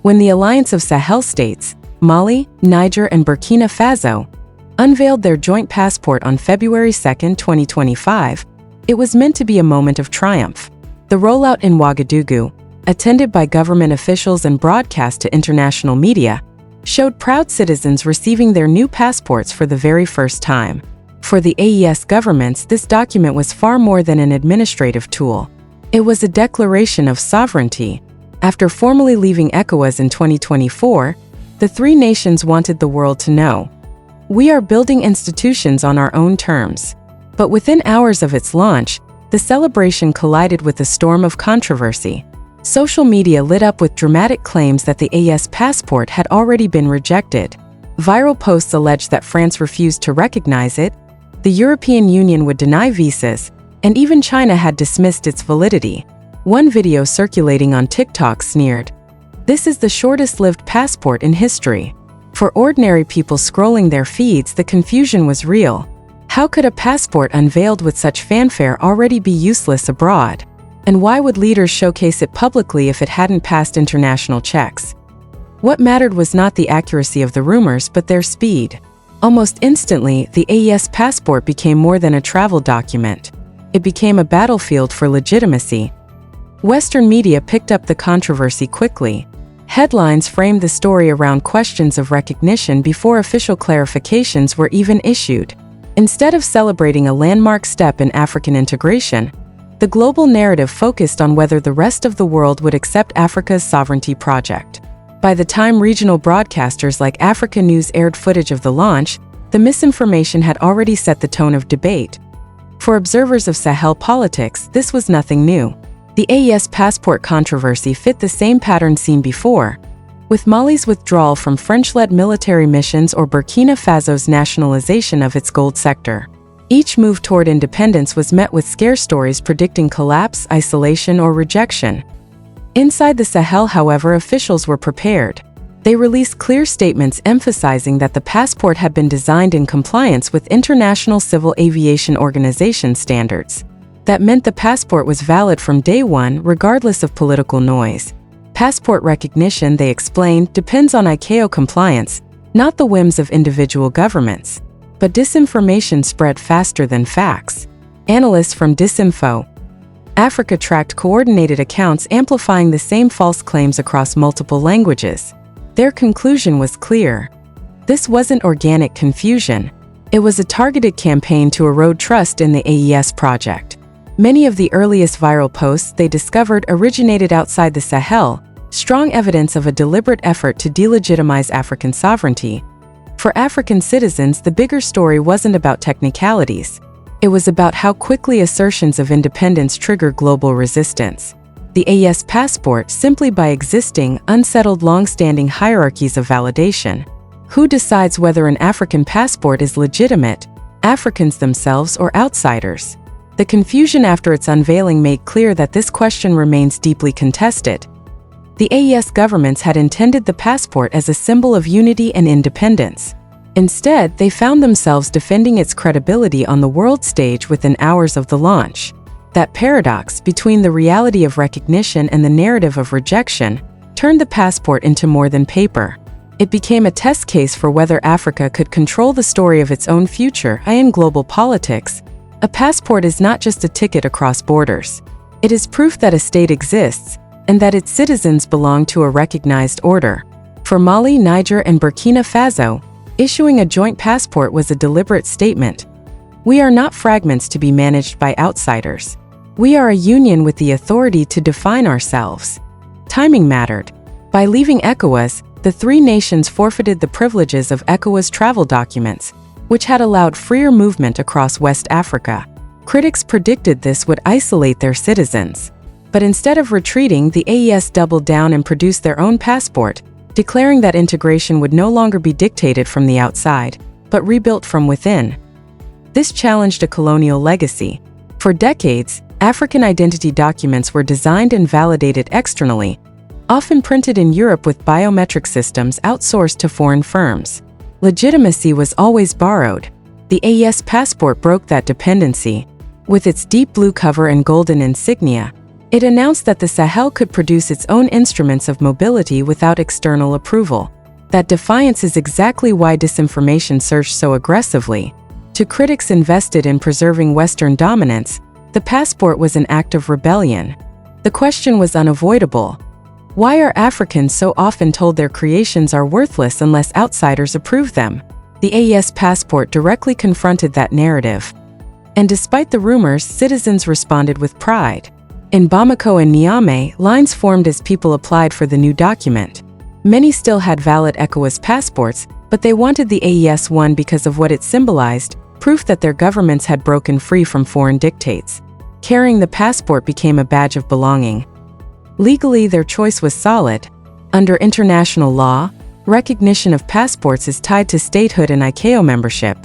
when the alliance of Sahel states, Mali, Niger, and Burkina Faso, unveiled their joint passport on February 2, 2025, it was meant to be a moment of triumph. The rollout in Ouagadougou, attended by government officials and broadcast to international media, showed proud citizens receiving their new passports for the very first time. For the AES governments, this document was far more than an administrative tool. It was a declaration of sovereignty. After formally leaving ECOWAS in 2024, the three nations wanted the world to know, "We are building institutions on our own terms." But within hours of its launch, the celebration collided with a storm of controversy. Social media lit up with dramatic claims that the AES passport had already been rejected. Viral posts alleged that France refused to recognize it, the European Union would deny visas, and even China had dismissed its validity. One video circulating on TikTok sneered, "This is the shortest-lived passport in history." For ordinary people scrolling their feeds, the confusion was real. How could a passport unveiled with such fanfare already be useless abroad? And why would leaders showcase it publicly if it hadn't passed international checks? What mattered was not the accuracy of the rumors, but their speed. Almost instantly, the AES passport became more than a travel document. It became a battlefield for legitimacy. Western media picked up the controversy quickly. Headlines framed the story around questions of recognition before official clarifications were even issued. Instead of celebrating a landmark step in African integration, the global narrative focused on whether the rest of the world would accept Africa's sovereignty project. By the time regional broadcasters like Africa News aired footage of the launch, the misinformation had already set the tone of debate. For observers of Sahel politics, this was nothing new. The AES passport controversy fit the same pattern seen before, with Mali's withdrawal from French-led military missions or Burkina Faso's nationalization of its gold sector. Each move toward independence was met with scare stories predicting collapse, isolation, or rejection. Inside the Sahel, however, officials were prepared. They released clear statements emphasizing that the passport had been designed in compliance with International Civil Aviation Organization standards. That meant the passport was valid from day one, regardless of political noise. Passport recognition, they explained, depends on ICAO compliance, not the whims of individual governments. But disinformation spread faster than facts. Analysts from Disinfo Africa tracked coordinated accounts amplifying the same false claims across multiple languages. Their conclusion was clear. This wasn't organic confusion. It was a targeted campaign to erode trust in the AES project. Many of the earliest viral posts they discovered originated outside the Sahel, strong evidence of a deliberate effort to delegitimize African sovereignty. For African citizens, the bigger story wasn't about technicalities. It was about how quickly assertions of independence trigger global resistance. The AES passport, simply by existing, unsettled long-standing hierarchies of validation. Who decides whether an African passport is legitimate, Africans themselves or outsiders? The confusion after its unveiling made clear that this question remains deeply contested. The AES governments had intended the passport as a symbol of unity and independence. Instead, they found themselves defending its credibility on the world stage within hours of the launch. That paradox between the reality of recognition and the narrative of rejection turned the passport into more than paper. It became a test case for whether Africa could control the story of its own future. In global politics, a passport is not just a ticket across borders. It is proof that a state exists, and that its citizens belong to a recognized order. For Mali, Niger, and Burkina Faso, issuing a joint passport was a deliberate statement. We are not fragments to be managed by outsiders. We are a union with the authority to define ourselves. Timing mattered. By leaving ECOWAS, the three nations forfeited the privileges of ECOWAS travel documents, which had allowed freer movement across West Africa. Critics predicted this would isolate their citizens. But instead of retreating, the AES doubled down and produced their own passport, declaring that integration would no longer be dictated from the outside, but rebuilt from within. This challenged a colonial legacy. For decades, African identity documents were designed and validated externally, often printed in Europe with biometric systems outsourced to foreign firms. Legitimacy was always borrowed. The AES passport broke that dependency. With its deep blue cover and golden insignia, It announced that the Sahel could produce its own instruments of mobility without external approval. That defiance is exactly why disinformation surged so aggressively. To critics invested in preserving Western dominance, the passport was an act of rebellion. The question was unavoidable. Why are Africans so often told their creations are worthless unless outsiders approve them? The AES Passport directly confronted that narrative. And despite the rumors, citizens responded with pride. In Bamako and Niamey, lines formed as people applied for the new document. Many still had valid ECOWAS passports, but they wanted the AES one because of what it symbolized, proof that their governments had broken free from foreign dictates. Carrying the passport became a badge of belonging. Legally, their choice was solid. Under international law, recognition of passports is tied to statehood and ICAO membership.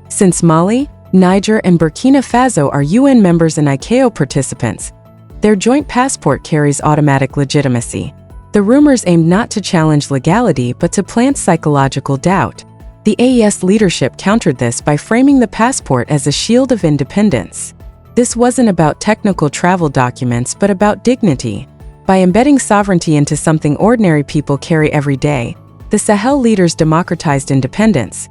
Since Mali, Niger, and Burkina Faso are UN members and ICAO participants, their joint passport carries automatic legitimacy. The rumors aimed not to challenge legality but to plant psychological doubt. The AES leadership countered this by framing the passport as a shield of independence. This wasn't about technical travel documents but about dignity. By embedding sovereignty into something ordinary people carry every day, the Sahel leaders democratized independence.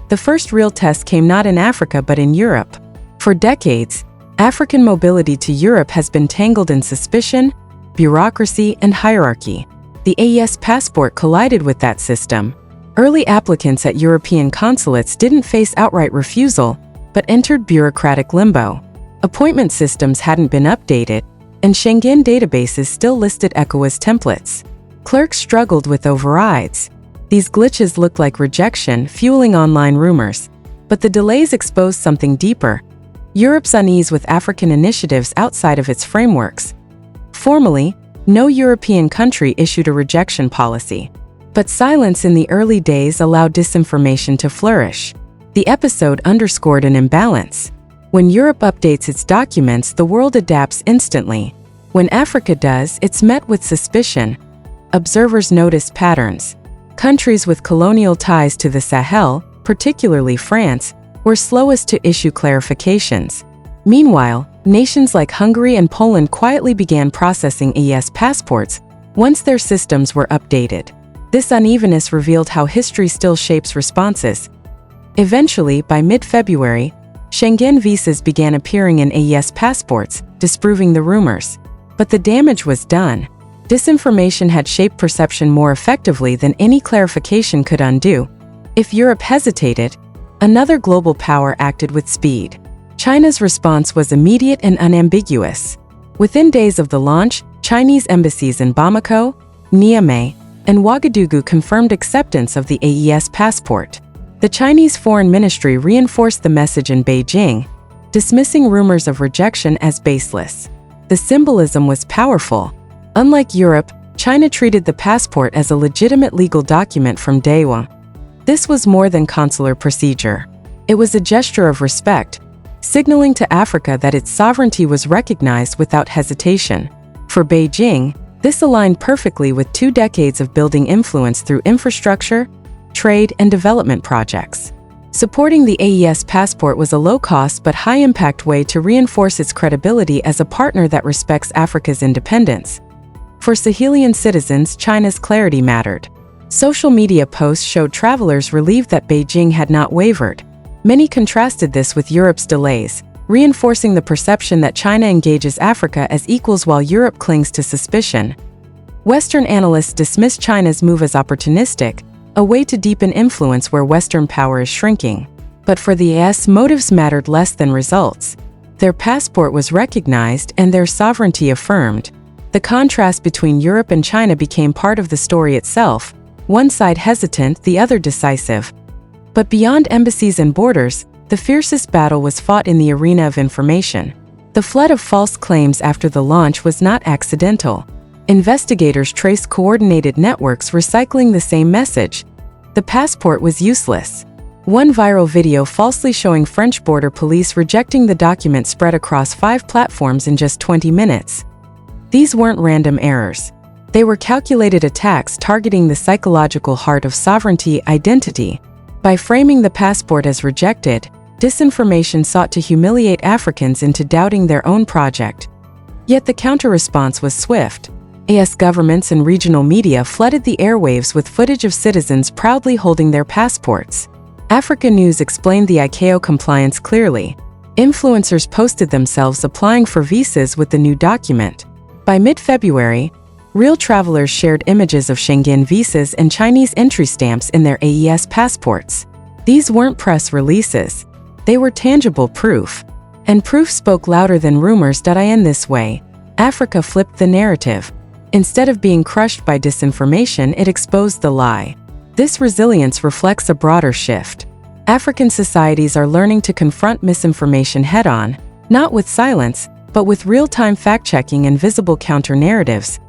The first real test came not in Africa but in Europe. For decades, African mobility to Europe has been tangled in suspicion, bureaucracy, and hierarchy. The AES passport collided with that system. Early applicants at European consulates didn't face outright refusal, but entered bureaucratic limbo. Appointment systems hadn't been updated, and Schengen databases still listed ECOWAS templates. Clerks struggled with overrides. These glitches looked like rejection, fueling online rumors. But the delays exposed something deeper: Europe's unease with African initiatives outside of its frameworks. Formally, no European country issued a rejection policy. But silence in the early days allowed disinformation to flourish. The episode underscored an imbalance. When Europe updates its documents, the world adapts instantly. When Africa does, it's met with suspicion. Observers notice patterns. Countries with colonial ties to the Sahel, particularly France, were slowest to issue clarifications. Meanwhile, nations like Hungary and Poland quietly began processing AES passports once their systems were updated. This unevenness revealed how history still shapes responses. Eventually, by mid-February, Schengen visas began appearing in AES passports, disproving the rumors. But the damage was done. Disinformation had shaped perception more effectively than any clarification could undo. If Europe hesitated, another global power acted with speed. China's response was immediate and unambiguous. Within days of the launch, Chinese embassies in Bamako, Niamey, and Ouagadougou confirmed acceptance of the AES passport. The Chinese Foreign Ministry reinforced the message in Beijing, dismissing rumors of rejection as baseless. The symbolism was powerful. Unlike Europe, China treated the passport as a legitimate legal document from day one. This was more than consular procedure. It was a gesture of respect, signaling to Africa that its sovereignty was recognized without hesitation. For Beijing, this aligned perfectly with 2 decades of building influence through infrastructure, trade, and development projects. Supporting the AES passport was a low-cost but high-impact way to reinforce its credibility as a partner that respects Africa's independence. For Sahelian citizens, China's clarity mattered. Social media posts showed travelers relieved that Beijing had not wavered. Many contrasted this with Europe's delays, reinforcing the perception that China engages Africa as equals while Europe clings to suspicion. Western analysts dismiss China's move as opportunistic, a way to deepen influence where Western power is shrinking. But for the AES, motives mattered less than results. Their passport was recognized and their sovereignty affirmed. The contrast between Europe and China became part of the story itself, one side hesitant, the other decisive. But beyond embassies and borders, the fiercest battle was fought in the arena of information. The flood of false claims after the launch was not accidental. Investigators traced coordinated networks recycling the same message. The passport was useless. One viral video falsely showing French border police rejecting the document spread across 5 platforms in just 20 minutes. These weren't random errors. They were calculated attacks targeting the psychological heart of sovereignty identity. By framing the passport as rejected, disinformation sought to humiliate Africans into doubting their own project. Yet the counter-response was swift. AES governments and regional media flooded the airwaves with footage of citizens proudly holding their passports. Africa News explained the ICAO compliance clearly. Influencers posted themselves applying for visas with the new document. By mid-February, real travelers shared images of Schengen visas and Chinese entry stamps in their AES passports. These weren't press releases. They were tangible proof. And proof spoke louder than rumors. In this way, Africa flipped the narrative. Instead of being crushed by disinformation, it exposed the lie. This resilience reflects a broader shift. African societies are learning to confront misinformation head-on, not with silence, but with real-time fact-checking and visible counter-narratives.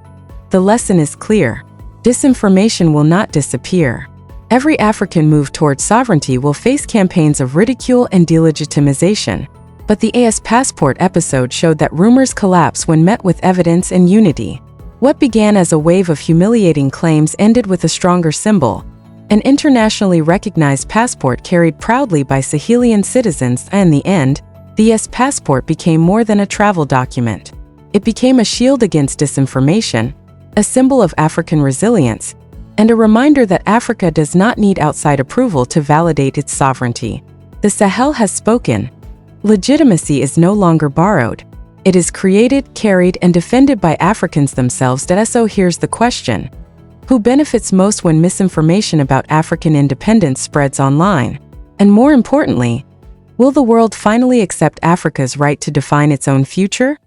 The lesson is clear. Disinformation will not disappear. Every African move toward sovereignty will face campaigns of ridicule and delegitimization. But the AES Passport episode showed that rumors collapse when met with evidence and unity. What began as a wave of humiliating claims ended with a stronger symbol, an internationally recognized passport carried proudly by Sahelian citizens. In the end, the AES Passport became more than a travel document. It became a shield against disinformation, a symbol of African resilience, and a reminder that Africa does not need outside approval to validate its sovereignty. The Sahel has spoken. Legitimacy is no longer borrowed. It is created, carried, and defended by Africans themselves. So here's the question. Who benefits most when misinformation about African independence spreads online? And more importantly, will the world finally accept Africa's right to define its own future?